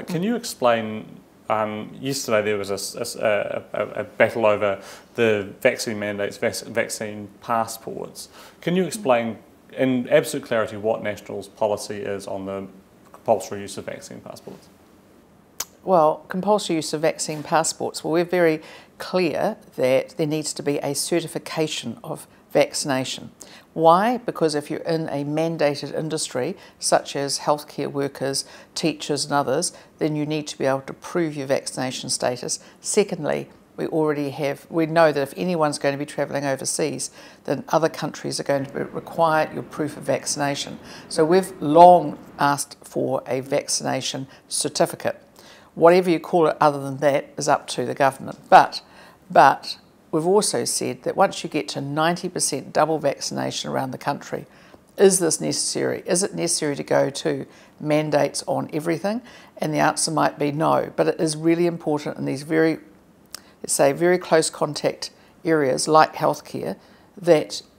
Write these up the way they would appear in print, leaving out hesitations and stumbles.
Can you explain, yesterday there was a battle over the vaccine mandates, vaccine passports. Can you explain in absolute clarity what National's policy is on the compulsory use of vaccine passports? Well, compulsory use of vaccine passports, well, we're very clear that there needs to be a certification of vaccination. Why? Because if you're in a mandated industry, such as healthcare workers, teachers and others, then you need to be able to prove your vaccination status. Secondly, we know that if anyone's going to be travelling overseas, then other countries are going to require your proof of vaccination. So we've long asked for a vaccination certificate. Whatever you call it other than that is up to the government. But we've also said that once you get to 90% double vaccination around the country, is this necessary? Is it necessary to go to mandates on everything? And the answer might be no, but it is really important in these very close contact areas like healthcare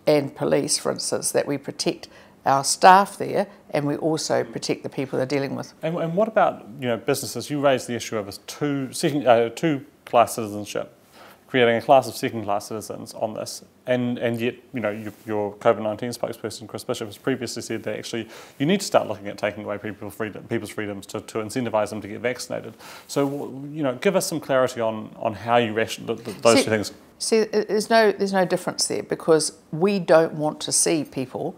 and police, for instance, that we protect our staff there and we also protect the people they're dealing with. And what about businesses? You raised the issue of two-class citizenship, creating a class of second-class citizens on this, and yet your COVID-19 spokesperson Chris Bishop has previously said that actually you need to start looking at taking away people's freedoms to incentivise them to get vaccinated. So give us some clarity on how you ration those two things. See, there's no difference there, because we don't want to see people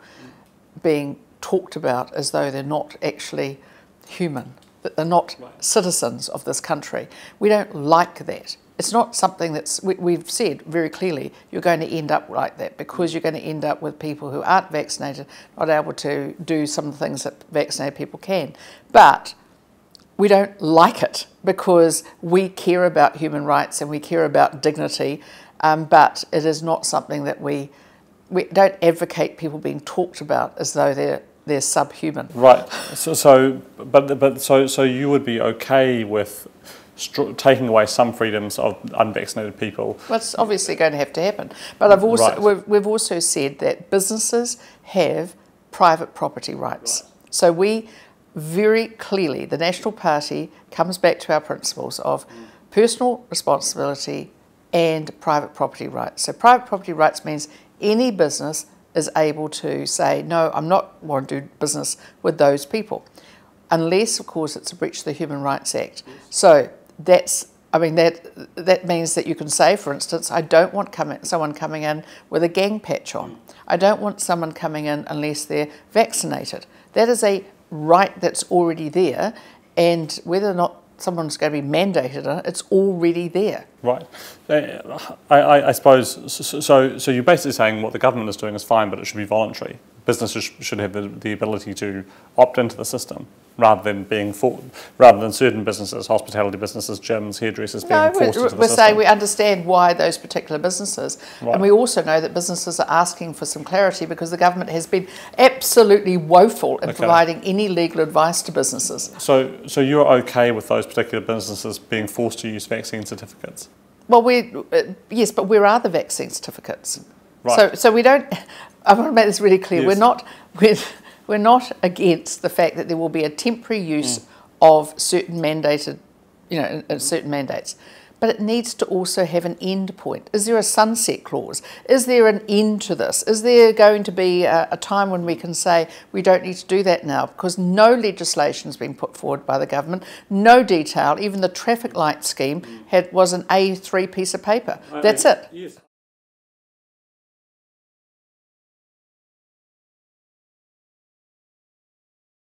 being talked about as though they're not actually human, that they're not citizens of this country. We don't like that. It's not something we've said very clearly you're going to end up like that, because you're going to end up with people who aren't vaccinated not able to do some of the things that vaccinated people can. But we don't like it because we care about human rights and we care about dignity, but it is not something that we don't advocate people being talked about as though they're subhuman. Right. So you would be okay with taking away some freedoms of unvaccinated people? Well, it's obviously going to have to happen. But we've also said that businesses have private property rights. Right. So we very clearly, the National Party comes back to our principles of personal responsibility and private property rights. So private property rights means any business is able to say, no, I'm not want to do business with those people, unless, of course, it's a breach of the Human Rights Act. Yes. So that means that you can say, for instance, I don't want someone coming in with a gang patch on. I don't want someone coming in unless they're vaccinated. That is a right that's already there, and whether or not someone's going to be mandated on it, it's already there. Right. I suppose, so you're basically saying what the government is doing is fine, but it should be voluntary. Businesses should have the ability to opt into the system rather than certain businesses, hospitality businesses, gyms, hairdressers being forced into the system. We're saying we understand why those particular businesses, and we also know that businesses are asking for some clarity because the government has been absolutely woeful in providing any legal advice to businesses. So you're okay with those particular businesses being forced to use vaccine certificates? Well, yes, but where are the vaccine certificates? Right. So we don't. I want to make this really clear. Yes. We're not against the fact that there will be a temporary use of certain mandated, certain mandates, but it needs to also have an end point. Is there a sunset clause? Is there an end to this? Is there going to be a time when we can say we don't need to do that now? Because no legislation has been put forward by the government, no detail. Even the traffic light scheme was an A3 piece of paper. That's it. Yes.